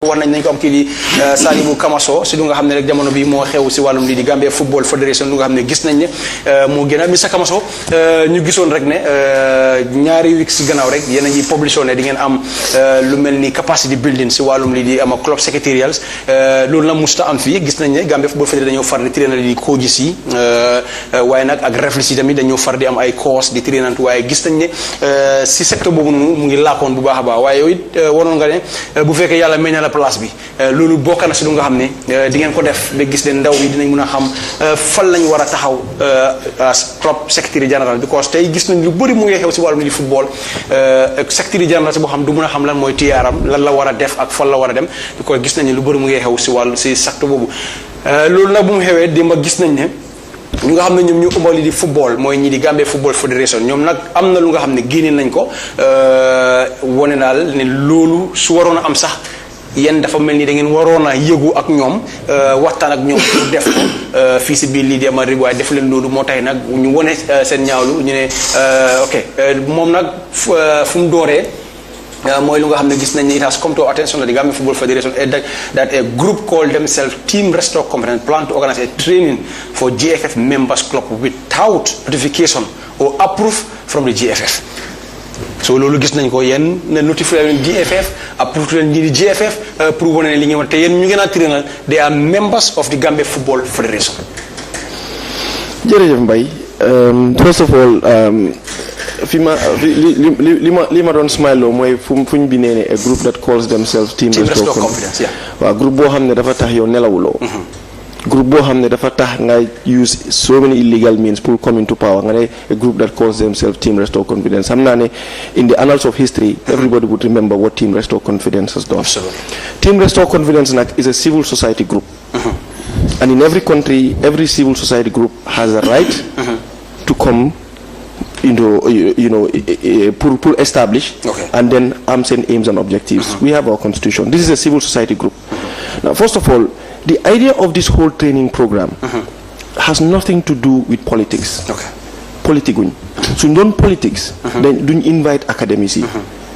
wax nañ ko am kii di Sadibou Kamaso si lu nga xam ne rek jamono bi moo xew si wàllum lii di Gambia Football Federation lu nga xam ne gis nañ ne moo gën a Mr Kamaso ñu gisoon rek ne ñaari week si gannaaw rek yéen a ngi publition ne di ngeen am lu mel ni capacity building si wàllum lii di ama club secretarials loolu la musta am fii gis nañ ne Gambia Football Federation dañoo far di traîner di coaches yi waaye nag ak réflexe yi tamit dañoo far di am ay course di traîner waaye gis nañ ne si secteur boobu noonu mu ngi laakoon bu baax a baax waaye yow it waroon nga ne bu fekkee yàlla meñ na la place bi loolu bokk na si lu nga xam ne di ngeen ko def ba gis ne ndaw yi dinañ mën a xam fan lañ war a taxaw club secretary general because tey gis nañ lu bëri mu ngi xew si wàllum di football secretary general si boo xam du mën a xam lan mooy tiyaaram lan la war a def ak fan la war a dem because gis nañ ne lu bëri mu ngi xew si wàllu si secteur boobu loolu nag bu mu xewee démb gis nañ ne ñu nga xam ne ñoom ñu umbali di football mooy ñi di Gambia Football Federation ñoom nag am na lu nga xam ne génne nañ ko wone daal ne loolu su waroon a am sax yéen dafa mel ni da ngeen waroon a yëgu ak ñoom waxtaan ak ñoom pour def ko fii si biir lii di ama rib waaye def leen loolu moo tax nag ñu wone seen ñaawlu ñu ne ok moom nag fu mu dooree mooy lu nga xam ne gis nañ ne it has come to attention of the Gambia Football Federation that a group called themselves Team Restore Competence plan to organize a training for GFF members club without notification or approve from the GFF. So loolu gis nañ ko yéen ne notifié leen GFF approuvé leen ñi di GFF pour wane ne li ngeen wax te yéen ñu ngeen a traîner they are members of the Gambia Football Federation. jërëjëf Mbaye first of all fi ma li ma doon smile loo mooy fuñ bi nee ne a group that calls themselves Team Restore Competence waaw groupe boo xam ne dafa tax yow nelawuloo groupe boo xam ne dafa tax nga use so many illegal means pour come into power nga ne a group that calls themselves Team Restore Confidence xam naa ne in the annals of history everybody would remember what Team Restore Confidence has done. Absolutely. Team Restore Confidence nag is a civil society group and in every country every civil society group has a right to come pour establish and then arms and aims and objectives. We have our constitution. This is a civil society group. Now first of all, the idea of this whole training program has nothing to do with politics. Politiguñ. So non politics, then duñ invite academics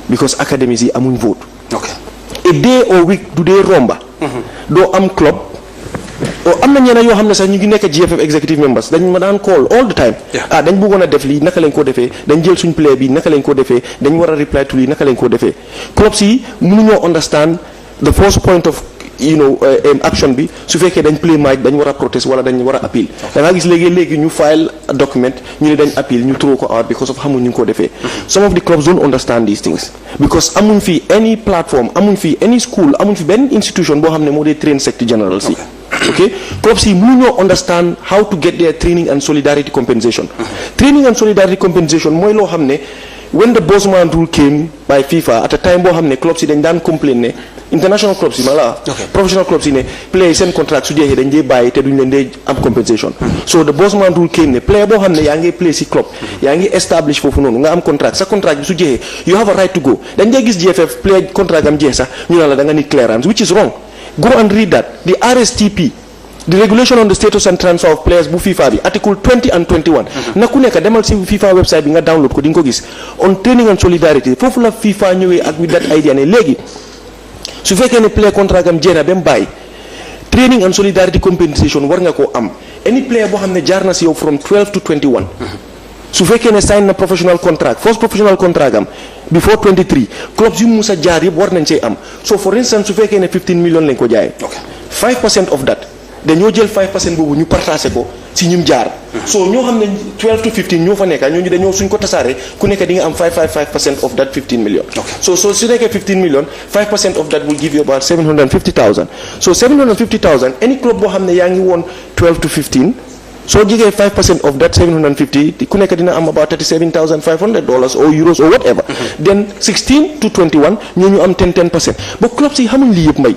because academics yi amuñ vote. A day or week do they romba. Do am club am na ñeneen yoo xam ne sax ñu ngi nekk GFF executive members dañ ma daan call all the time dañ bëggoon a def lii naka lañ ko defee dañ jël suñ play bi naka lañ ko defee dañ war a reply to lii naka lañ ko defee clubs yi mënuñoo understand the first point of action bi su fekkee dañ play match dañ war a protest wala dañ war a appeal da ngaa gis léegi ñu file a document ñu ne dañ appeal ñu throw ko out because of xamuñ ñu ko defee some of the clubs don't understand these things because amuñ fi any platform amuñ fi any school amuñ fi benn institution boo xam ne moo dee train secretary general si okay clubs yi mënuñoo understand how to get their training and solidarity compensation training and solidarity compensation mooy loo xam ne when the Bosman rule came by FIFA at a time boo xam ne clubs yi dañ daan complain ne international clubs yi professional clubs yi ne player yi seen contract su jeexee dañ dee bàyyi te duñ leen dee am compensation so the Bosman rule came ne player boo xam ne yaa ngi play si club yaa ngi establish foofu noonu nga am contract sa contract bi su jeexee you have a right to go dañ dee gis GFF player contract am jeex sax ñu ne la da nga need clearance which is wrong. Go and read that. The RSTP, the regulation on the status and transfer of players bu FIFA bi article 20 and 21 na ku nekk demal si FIFA website bi nga download ko di nga ko gis on training and solidarity foofu la FIFA ñëwee ak with that idea ne léegi su fekkee ne player contract am jeex na ba mu bàyyi training and solidarity compensation war nga koo am any player boo xam ne jaar na si yow from 12 to 21 su fekkee ne sign na professional contract first professional contract am before 23 clubs yu musa jaar yëpp war nañ see am so for instance su fekkee ne 15 million lañ ko jaayee 5% of that dañoo jël 5% boobu ñu partagé ko si ñum jaar so ñoo xam ne 12 to 15 ñoo fa nekka ñooñu dañoo suñ ko tasaare ku nekk di nga am 5% of that 15 million so su nekkee 15 million 5% of that will give you about 750,000 so 750,000 any club boo xam ne yaa ngi woon 12 to 15 so jigee 5% of that 750 ku nekk dina am about $37,500 or euros or whatever then 16 to 21 ñooñu am 10% ba clubs yi xamuñ lii yëpp mbay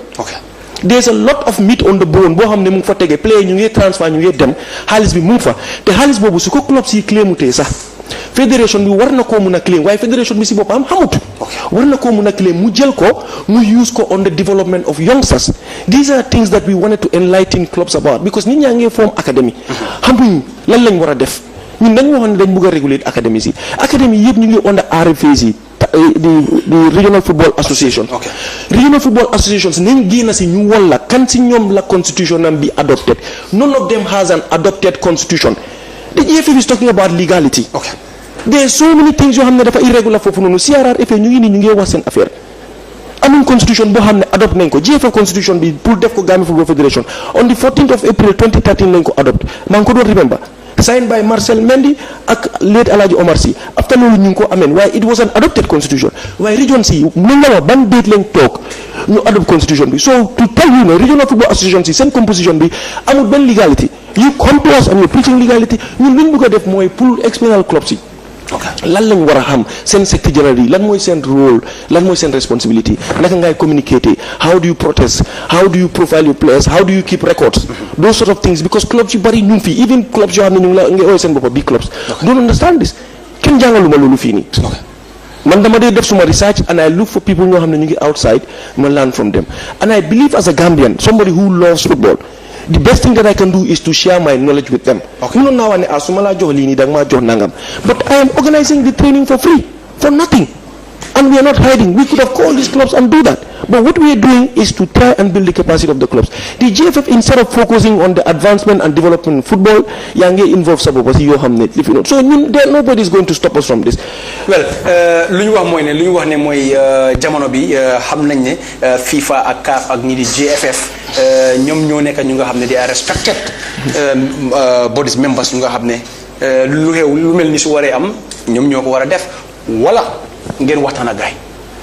there's a lot of meat on the bone boo xam ne mu ngi fa tege play ñu ngi transfer ñu ngi dem xaalis bi mu ngi fa te xaalis boobu su ko clubs yi claimutee sax fédération bi war na koo mun a claim waaye fédération bi si boppam xamut war na koo mun a claim mu jël ko mu use ko on the development of youngsters these are things that we wanted to enlighten clubs about because nit ñaa ngi form academy xamuñ lan lañ war a def ñun dañ waxoon ne dañ bëgg a réguler académies yi académies yëpp ñu ngi under RFAs yi the regional football association. Okay. Regional football associations nañ génn si ñu won la kan si ñoom la constitution am be adopted. None of them has an adopted constitution. The GFF is talking about legality. Okay. There are so many things yoo xam ne dafa irregular foofu noonu CRRF ñu ngi wax seen affaire. Amuñ constitution boo xam ne adopt nañ ko GFF constitution bi pour def ko Gambia Football Federation on the 14th of April 2013 lañ ko adopt maa ngi ko doon remember signed by Marcel Mendy ak late Alhaji Omar Sy after loolu ñu ngi ko ameen waaye it was an adopted constitution waaye region si mën na wax ban date lañ toog ñu adopt constitution bi so to tell you ne regional football association si seen composition bi amul benn legality you come to us and you preaching legality ñun li ñu bëgg a def mooy pour external club si lan lañ war a xam seen secretary general yi lan mooy seen role lan mooy seen responsibility naka ngay communicate how do you protest how do you profile your players how do you keep records those sort of things because clubs yu bari ñu ngi fii even clubs yoo xam ne ñu ngi la nga ooy seen boppa big clubs don't understand this kenn jàngaluma loolu fii nii man dama dee def suma research and I look for people ñoo xam ne ñu ngi outside ma learn from them and I believe as a Gambian somebody who loves football the best thing that I can do is to share my knowledge with them. Okay. You know now, but I am organizing the training for free, for nothing. And we are not hiding. We could have called these clubs and do that. But what we are doing is to try and build the capacity of the clubs. The GFF, instead of focusing on the advancement and development in football, yange involve sababasi yo hamne. If you know, so nobody is going to stop us from this. Well, luñu wax ne moy jamono bi xam nañ ne FIFA ak CAF ak ñi di GFF ñom ñoo nekk ñu nga xam ne they are respected bodies members ñu nga xam ne lu mel ni su waree am ñoom ñoo ko war a def wala ngeen waxtaan ak gaay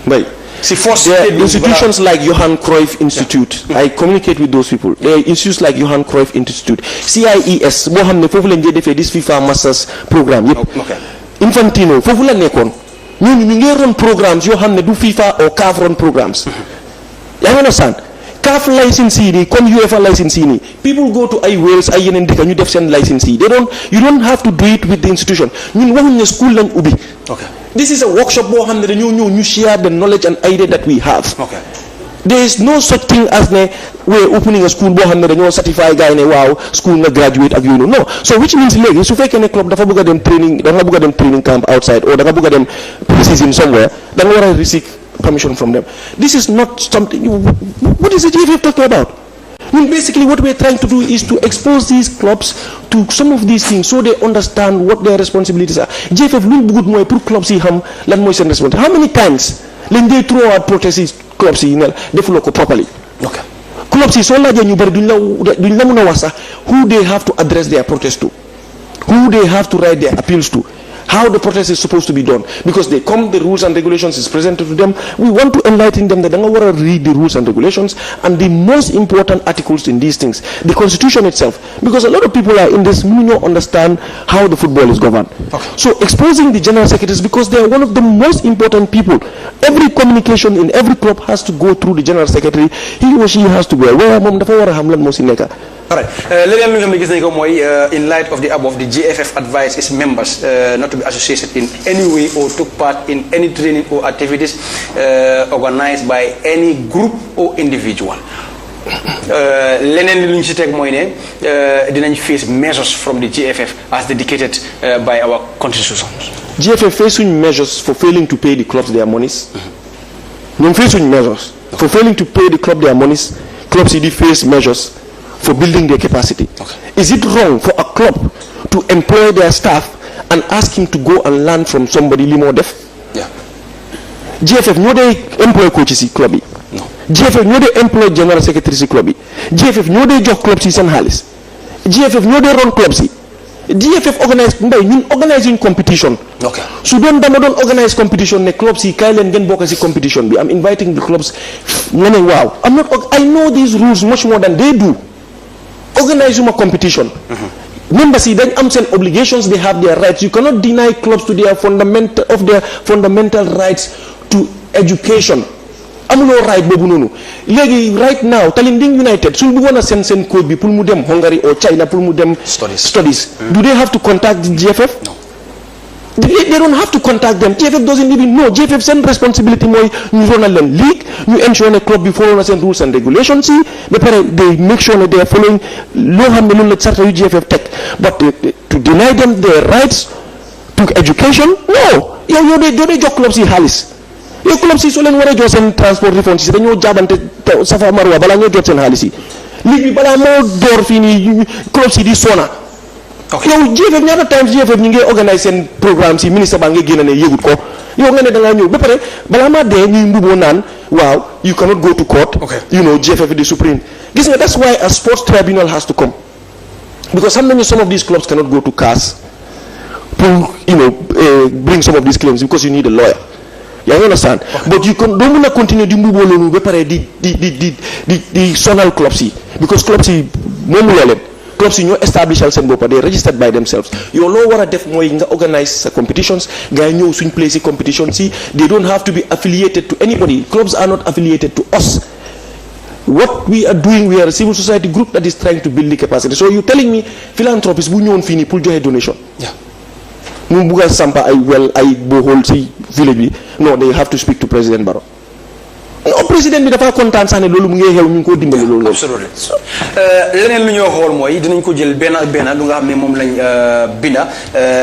bay si force there are institutions like Johan Cruyff Institute. I communicate with those people. There are institutions like Johan Cruyff Institute, CIES boo xam ne foofu lañ defee this FIFA Masters programme yëpp Infantino foofu la nekkoon ñooñu ñu ngi run programmes yoo xam ne du FIFA or CAF run programmes yaa ngi understand CAF license yi comme UEFA license yi people go to ay Wales ay yeneen dëkk ñu def seen license yi you don't have to do it with the institution ñun waxuñ ne school lañ ubbi. This is a workshop boo xam ne dañoo ñëw ñu share the knowledge and idea that we have. There is no such thing as ne we're opening a school boo xam ne dañoo certify guy ne waaw school nga graduate ak yooyu no so which means léegi su fekkee ne club dafa bëgg a dem training da nga bëgg a dem training camp outside or da nga bëgg a dem pre-season somewhere da nga war a receive permission from them. This is not something. What is the GFF talking about? I mean, basically what we're trying to do is to expose these clubs to some of these things so they understand what their responsibilities are. GFF lu bëggut mooy pour clubs yi xam lan mooy seen responsibility. How many times lañ dee throw out protests clubs yi ne defuloo ko properly. Clubs yi soo laajee ñu bëri duñ la mën a wax sax who they have to address their protest to, who they have to write their appeals to, how the protest is supposed to be done, because they come, the rules and regulations is presented to them. We want to enlighten them that they want to read the rules and regulations and the most important articles in these things, the constitution itself, because a lot of people are in this do not understand how the football is governed. So exposing the general secretaries, because they are one of the most important people. Every communication in every club has to go through the general secretary. He or she has to go where mom dafa wara xam lan mo ci nekk. All right. Leneen lu nga xam ne gis nañ ko mooy in light of the above, the GFF advised its members not to be associated in any way or took part in any training or activities organized by any group or individual. Leneen lu ñu ci teg mooy ne dinañ face measures from the GFF as dedicated by our constitution. GFF facing measures for failing to pay the clubs their monies. ñoom facing measures for failing to pay the club their monies. Clubs CD face measures for building their capacity. Is it wrong for a club to employ their staff and ask him to go and learn from somebody more deaf? GFF no they employ coaches in club. GFF no they employ general secretaries in club. GFF no they job clubs in Halis. GFF no they run clubs. GFF organizing competition. So don't organize competition. The clubs competition. I'm inviting the clubs. Wow, I know these rules much more than they do. Organize a competition. Members then some obligations, they have their rights. You cannot deny clubs to their fundamental rights to education. Amulo right bobu nonu. Legi right now Talinding United sul bu wona sen code bi pour mu dem Hungary or China pour mu dem studies. Do they have to contact the GFF? No. They don't have to contact them. GFF doesn't even know. GFF send responsibility moy ñu ronal len league, ñu ensure the club before on send rules and regulations. They make sure that they are following lo xamne non la charter yu GFF tek. But to deny them their rights to education? No. yow doo dee jox club si xaalis yow club si soo leen war a jox seen transport refund si dañoo jaabante safa marwa balaa ñoo jot seen xaalis yi ligue bi balaa moo door fii nii club si di sona yow GFF ñaata times GFF ñu ngi organise seen programme si ministre baa ngi génn ne yëgut ko yow nga ne da ngaa ñëw ba pare balaa maa dee ñuy mbuboo naan waaw you cannot go to court you know GFF is the supreme gis nga that's why a sports tribunal has to come because xam nañu some of these clubs cannot go to CAS pour bring some of these claims because you need a lawyer yaa ngi understand but you can doo mën a continuer di mbuboo loolu ba pare di sonal clubs yi because clubs yi moomu loo leen clubs yi ñoo establishal seen boppa they registered by themselves yow loo war a def mooy nga organise sa competitions nga ñëw suñ place si competitions yi they don't have to be affiliated to anybody clubs are not affiliated to us what we are doing we are a civil society group that is trying to build the capacity so you telling me philanthropist bu ñëwoon fii nii pour joxe donation mu bugg a sampa ay bohol si village bi no they have to speak to President Barrow président bi dafa kontaan sax ne loolu mu ngi xew ñu ngi ko dimbali loolu absolument leneen lu ñoo xool mooy dinañ ko jël benn lu nga xam ne moom lañ binda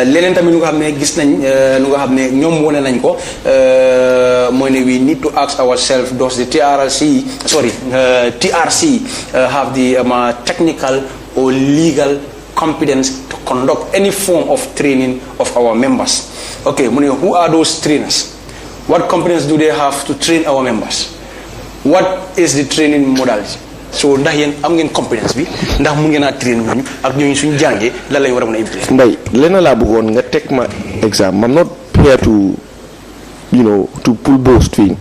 leneen tamit lu nga xam ne gis nañ lu nga xam ne ñoom wane nañ ko mooy ne we need to ask ourselves does the TRC have the technical or legal competence to conduct any form of training of our members okay mu ne who are those trainers what competence do they have to train our members what is the training modality so ndax yéen am ngeen competence bi ndax mun ngeen a train ñooñu ak ñooñu suñu jàngee lan lañ war a mën a implémenter Mbaye lenn laa bëggoon nga teg ma exemple I'm not here to pull boast fii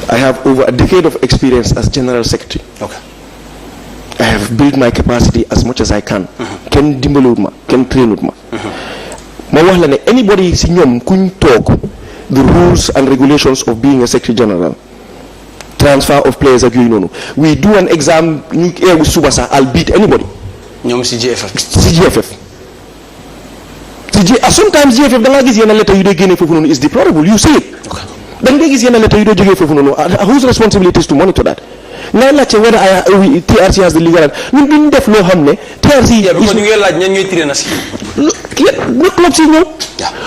I have over a decade of experience as general secretary okay I have built my capacity as much as I can kenn dimbalewut ma kenn trainut ma ma wax la ne anybody si ñoom kuñ toog the rules and regulations of being a secretary general transfer of players ak yooyu noonu we do an exam ñu eegu suba sax I'll beat anybody ñoom si GFF sometimes GFF da ngaa gis yenn lettre yu dee génne foofu noonu is deplorable you see it da nga gis yenn lettre yu dee jógee foofu noonu whose responsibility is to monitor that ngay laajte whether TRC has the legal ñun duñ def loo xam ne TRC ñu ngi laaj ñan ñooy trainers na club si ñëw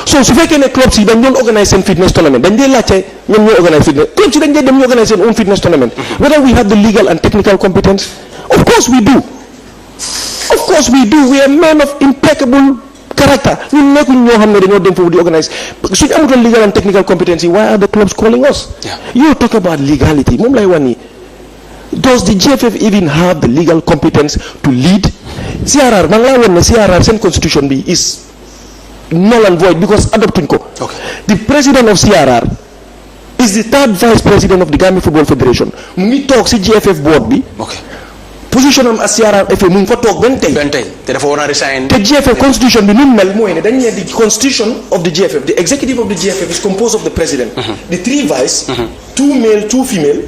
so su fekkee ne club si dañ doon organise seen fitness tournament dañ dee laajte ñan ñooy organise fitness club si dañ dee dem ñu organise seen own fitness tournament whether we have the legal and technical competence of course we do we are men of impeccable character ñun nekkuñ ñoo xam ne dañoo dem foofu di organise suñ amutoon legal and technical competence why are the clubs calling us you talk about legality moom lay wax nii does the GFF even have the legal competence to lead CRR maa ngi laa woon ne CRR seen constitution bi is null and void because adoptuñ ko the president of CRR is the third vice president of the Gambia Football Federation mu ngi toog si GFF board bi position am as CRR FA mu ngi fa toog benn tey te dafa war a resign te GFF constitution bi nu mu mel mooy ne dañ ne the constitution of the GFF the executive of the GFF is composed of the president the three vice 2 male 2 female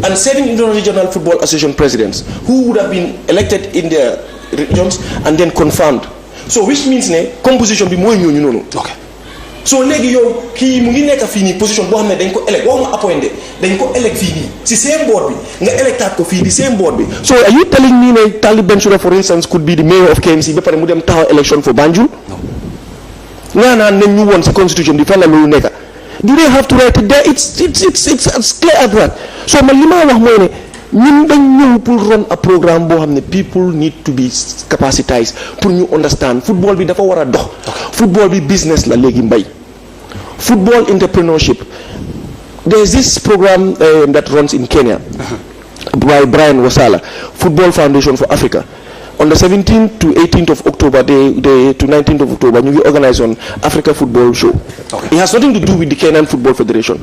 and 7 regional football association presidents who would have been elected in their regions and then confirmed so which means ne composition bi mooy ñooñu noonu so léegi yow kii mu ngi nekk fii nii position boo xam ne dañ ko elect waxuma appointé dañ ko elect fii nii si same board bi nga electaat ko fii di same board bi so are you telling me ne Talib Bensouda for instance could be the mayor of KMC ba pare mu dem taxaw election for Banjul nga naan nañ ñu woon si constitution bi fan la loolu nekka do they have to write it there it's clear as that so man li ma wax mooy ne ñun dañ ñëw pour run a programme boo xam ne people need to be capacitized pour ñu understand football bi dafa war a dox football bi business la léegi mbay football entrepreneurship there's this program that runs in Kenya by Brian Wasala Football Foundation for Africa on the 17th to 18th of October to 19th of October ñu ngi organize on Africa Football Show it has nothing to do with the Kenyan Football Federation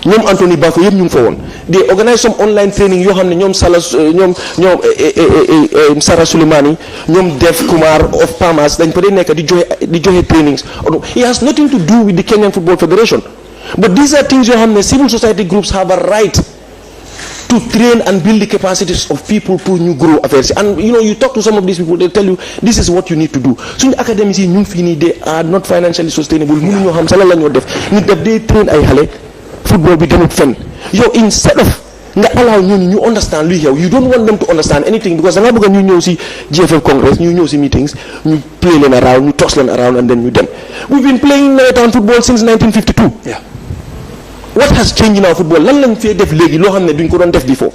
ñoom Anthony Bako yëpp ñu ngi fa woon they organize some online training yoo xam ne ñoom Sara Suleimani ñoom Dev Kumar of Palmas dañ fa dee nekk di joxe trainings it has nothing to do with the Kenyan Football Federation but these are things yoo xam ne civil society groups have a right to train and build the capacities of people pour ñu grow affairs and you talk to some of these people they tell you this is what you need to do suñu academies yi ñu ngi fii nii they are not financially sustainable mënu ñoo xam sa la ñoo def nit daf dee train ay xale football bi demut fenn yow instead of nga allow ñooñu ñu understand luy xew. You don't want them to understand anything because da nga bëgg ñu ñëw si GFF Congress ñu ñëw si meetings ñu play leen around ñu toss leen around and then ñu dem. We've been playing nawetaan football since 1952. Yeah. What has changed in our football? Lan lañ fee def léegi loo xam ne duñ ko doon def before.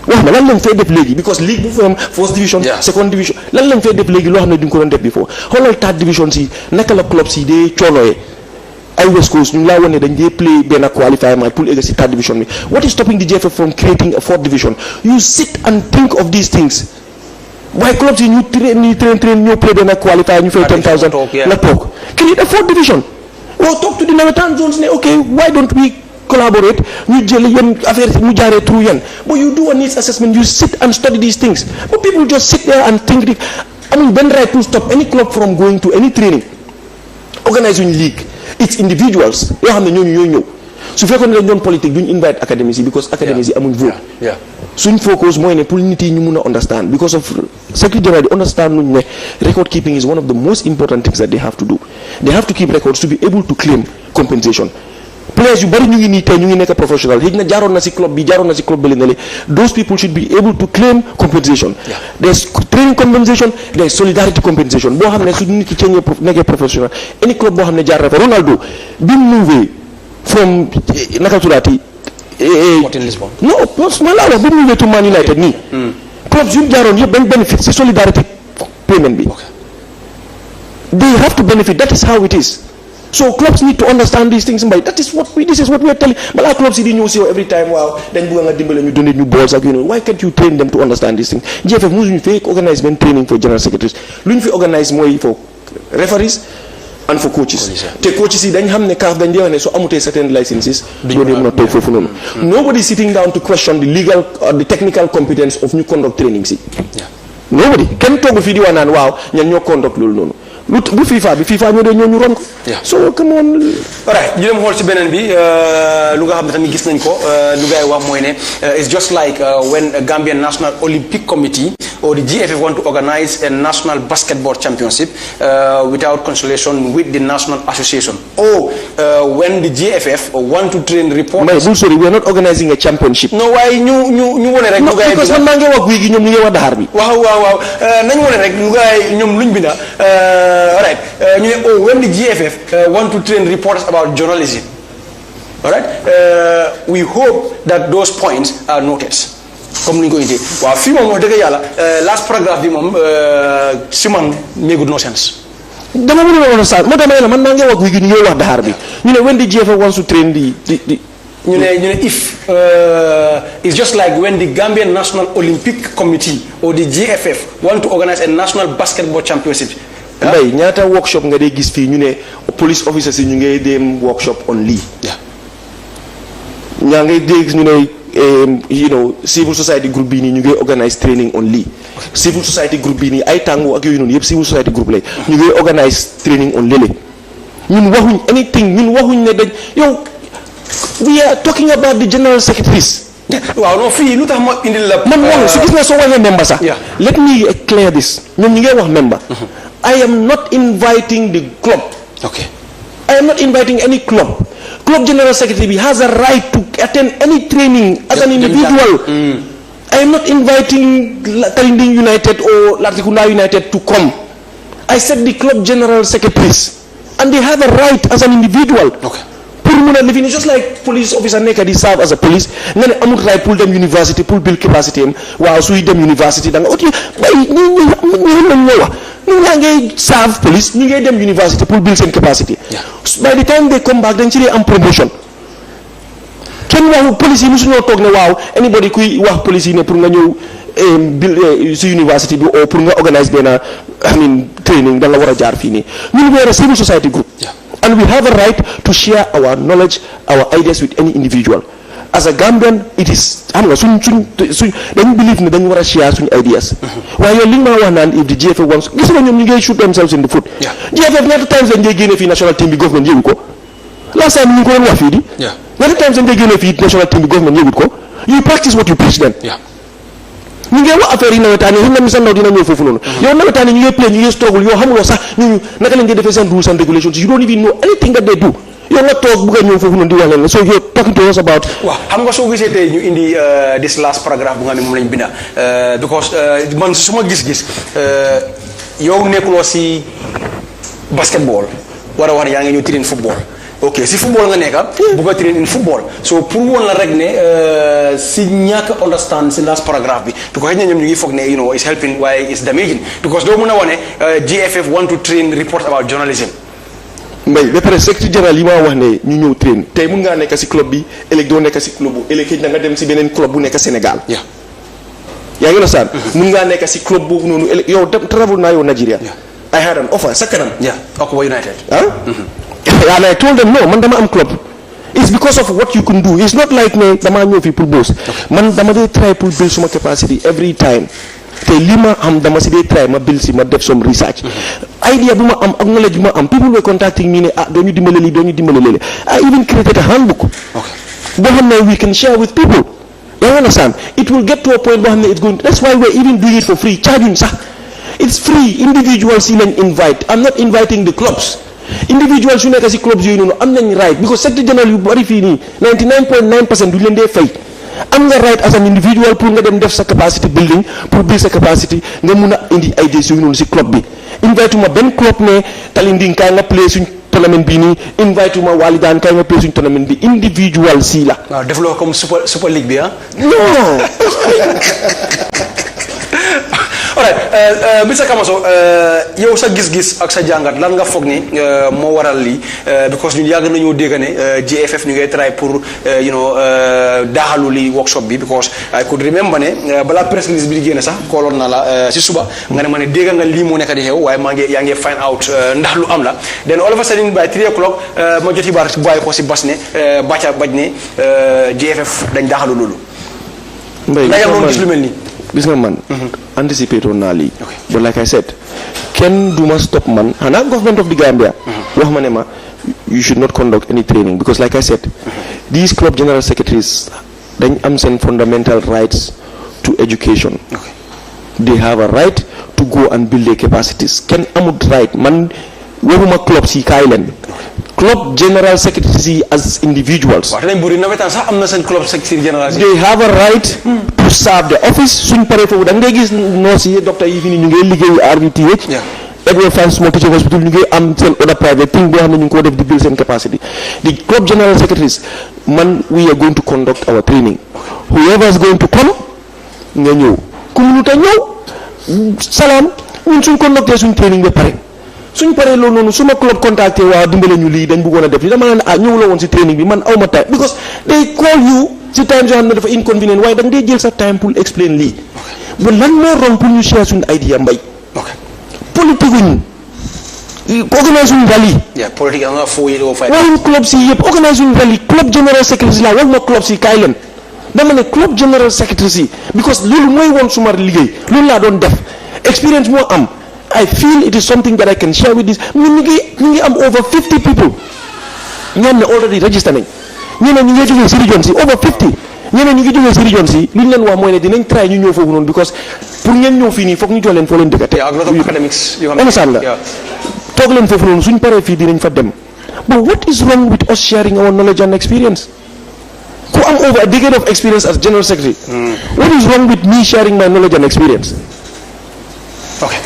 wax ma lan lañ fee def léegi because league bu fa first division second division lan lañ fee def léegi loo xam ne duñ ko doon def before xoolal third division si naka la club si dee coonoyee ay West Coast ñu ngi laa wane dañ dee play benn qualifier match pour egg si third division bi. What is stopping the GFF from creating a fourth division? You sit and think of these things. Why clubs yi ñu train ñoo play benn qualifier ñu fay 10,000 nga toog create a fourth division. Well, talk to the nawetaan zones ne okay why don't we collaborate ñu jël yenn affaire mu jaaree through yenn but you do a needs assessment, you sit and study these things, but people just sit there and think amuñ benn right to stop any club from going to any training organizing league. It's individuals yoo xam ne ñooñu ñooy ñëw su fekkoon ne dañ doon politique duñ invite academies yi because academies yi amuñ vote. Suñ focus mooy ne pour nit yi ñu mun a understand because of secretary general di understand nuñ ne record keeping is one of the most important things that they have to do. They have to keep records to be able to claim compensation. Players yu bari ñu ngi nii tey ñu ngi nekk professional xëy na jaaroon na si club bi ne those people should be able to claim compensation. There's training compensation, there's solidarity compensation boo xam ne su nit ki ceeñee nekkee professional any club boo xam ne jaar na fa Ronaldo bi mu move from naka tuddaati Lisbon. No, ma laa wax bi mu move to Man United nii clubs yu jaaroon yëpp dañ benefit si solidarity payment bi. They have to benefit, that is how it is. So clubs need to understand these things. This is what we are telling. But our clubs see every time. Wow, then we donate new balls. Why can't you train them to understand these things? GFF must fake organizement training for general secretaries. We organize more for referees and for coaches. The coaches see then have the calf then they so amute certain licenses. Nobody is sitting down to question the legal or the technical competence of new conduct training. Nobody can talk with video and wow, new conduct no. bu FIFA ñoo ron ko. So come on. Alright, ñu dem xool ci beneen bi lu nga xam ne tamit gis nañ ko lu ngay wax mooy ne it's just like when a Gambian National Olympic Committee or the GFF want to organize a national basketball championship without consultation with the National Association, or when the GFF want to train reporters. Sorry, we are not organizing a championship. No, waaye ñu wone rek. Because man maa ngi wax guy gi ñoom ñu ngi wax daxaar bi. waaw nañu wone rek lu ngay ñoom luñ binda. Alright, when the GFF want to train reporters about journalism, alright, we hope that those points are noted. Comme ni ko indi waaw fii moom wax dëgg yàlla last paragraph bi moom si man make no sense. Dama mënu la woon sax moo tax man maa ngi wax guy gi ñu ngi wax daxaar bi ñu ne when the GFF wants to train the ñu ne if it's just like when the Gambian National Olympic Committee or the GFF want to organize a national basketball championship. Mbay ñaata workshop nga dee gis fii ñu ne police officers yi ñu ngay dem workshop on lii. ñaa ngay dégg ñu ne civil society group bii nii ñu ngay organize training on lii. Civil society group bii nii ay tàngu ak yooyu noonu yëpp civil society group lay ñu ngay organize training on lële ñun waxuñ anything ñun waxuñ ne dañ yow we are talking about the general secretaries. waaw non fii lu tax ma indil la. man wax su gis na soo waxee member sax. let me clear this ñoom ñu ngay wax member. I am not inviting the club. Okay. I am not inviting any club. Club General Secretary has a right to attend any training as an individual. I am not inviting Talinding United or Latrikunda United to come. I said the Club General Secretaries, and they have a right as an individual. Okay. It's just like police officer nekk di serve as a police nga ne amul right pour dem university pour build capacity am waaw suy dem university da nga ok bay ñu wax ñu nga ngay serve police ñu ngay dem university pour build seen capacity. By the time they come back dañ ci am promotion. Kenn waxu police yi musuñoo toog ne waaw anybody kuy wax police yi ne pour nga ñëw build si university bi or pour nga organise benn training da nga war a jaar fii nii ñun we are a civil society group. And we have a right to share our knowledge, our ideas with any individual. As a Gambian, it is. Then believe me, then you want to share some ideas. While you're living around, if the GFF wants, this is when you shoot themselves in the foot. GFF, not the times when they gain a national team, the government, you go. Last time you go on Wafidi. Not the times when they gain a national team, the government, you go. You practice what you preach then. ñu ngi wax affaire yi nawetaan yi xam na dina ñëw foofu noonu yow nawetaan yi ñu ngi play ñu ngi struggle yow xamuloo sax ñu naka lañ dee defee seen rules and regulations you don't even know anything that they do yow nga toog bëgg a ñëw foofu noonu di wax leen so you're talking to us about. waaw xam nga soo gisee tey ñu indi this last paragraph bu nga xam ne moom lañ binda because man su ma gis-gis yow nekkuloo si basketball war a wax ne yaa ngi ñëw train football ok si football nga nekka bugg a train in football so pour woon la rek ne si ñàkk understand si last paragraph bi because xëy na ñoom ñu ngi foog ne is helping waaye is damaging because doo mën a wane GFF want to train report about journalism. Mbay ba pare secrétaire général yi ma wax ne ñu ñëw train tey mun ngaa nekk si club bi ëllëg doo nekk si club bu ëllëg xëy na nga dem si beneen club bu nekk Sénégal. yaa ngi understand. mun ngaa nekk si club boobu noonu ëllëg yow dem travel naa yow Nigeria. I had an offer sa kanam. Okuba United. And I told them no man dama am club. It's because of what you can do. It's not like ne dama ñëw fii pour boss. Man dama dee try pour build suma capacity every time. te li ma am dama si dee try ma build si ma def some research. idea bu ma am ak knowledge bu ma am people were contacting me ne doo ñu dimbale lii doo ñu dimbale léegi I even created a handbook. boo xam ne we can share with people. You understand? It will get to a point boo xam ne it's going. That's why we're even doing it for free. Charging sax. It's free. Individuals yi lañ invite. I'm not inviting the clubs. Individuals yu nekk si clubs yooyu noonu am nañ right because secretary general yu bari fii nii 99.9% du leen dee fay. am nga right as an individual pour nga dem def sa capacity building pour build sa capacity nga mun a indi ideas yooyu noonu si club bi invite ma benn club ne Talinding kaay nga play suñ tournament bi nii invite ma Walidaan kaay nga play suñ tournament bi individual si la. waaw def loo comme super league bi non. alright Mr Kamaso yow sa gis-gis ak sa jàngat lan nga foog ni moo waral lii because ñun yàgg nañoo dégg ne GFF ñu ngay try pour daaxalu li workshop bi because I could remember ne balaa press release bi di génne sax kooloon na la si suba nga ne ma ne dégg nga lii moo nekk di xew waaye yaa ngi find out ndax lu am la then all of a sudden by 3 o'clock ma jot xibaar bàyyi ko si bas ne bàcca baj ne GFF dañ daaxalu loolu ndax yaa ngi gis lu mel nii gis nga man anticipate on naa lii but like I said kenn du ma stop man xanaa government of the Gambia wax ma ne ma you should not conduct any training because like I said these club general secretaries dañ am seen fundamental rights to education they have a right to go and build their capacities kenn amut right man waxuma club si kaay leen club general secretaries yi as individuals they have a right to serve the office suñ paree foofu da ngay gis nurse yi docteur yi fi ni ñu ngi liggéeyu RVTH Edward Fan Small Teaching Hospital ñu ngi am seen other private thing boo xam ne ñu ngi ko def di build seen capacity the club general secretaries man we are going to conduct our training whoever is going to come nga ñëw ku mënut a ñëw salaam ñun suñ conducté suñ training ba pare suñ paree loolu noonu suma club contacté waa dimbale ñu lii dañ bëggoon a def li dama naan ñëw la woon si training bi man awma time because they call you si time yoo xam ne dafa inconvenient waaye da nga dee jël sa time pour explain lii bu lan moo rom pour ñu share suñu idea mbay politique wuñ organise suñu rally waxuñ club si yëpp organise suñu rally club general secretary la wax ma club si kaay leen dama ne club general secretary si because loolu mooy woon suma liggéey loolu laa doon def experience moo am I feel it is something that I can share with this. ñu ngi am over 50 people. ñoom ne already register nañ. ñeneen ñu ngi jógee si region si over 50. ñeneen ñu ngi jógee si region si li ñu leen wax mooy ne dinañ try ñu ñëw foofu noonu because pour ngeen ñëw fii nii foog ñu jox leen foo leen dëkk. ak lot of academics yoo xam ne toog leen foofu noonu suñ paree fii dinañ fa dem. But what is wrong with us sharing our knowledge and experience? ku am over a decade of experience as general secretary. What is wrong with me sharing my knowledge and experience? Okay.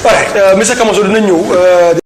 All right, Mr Kamaso dinañ ñëw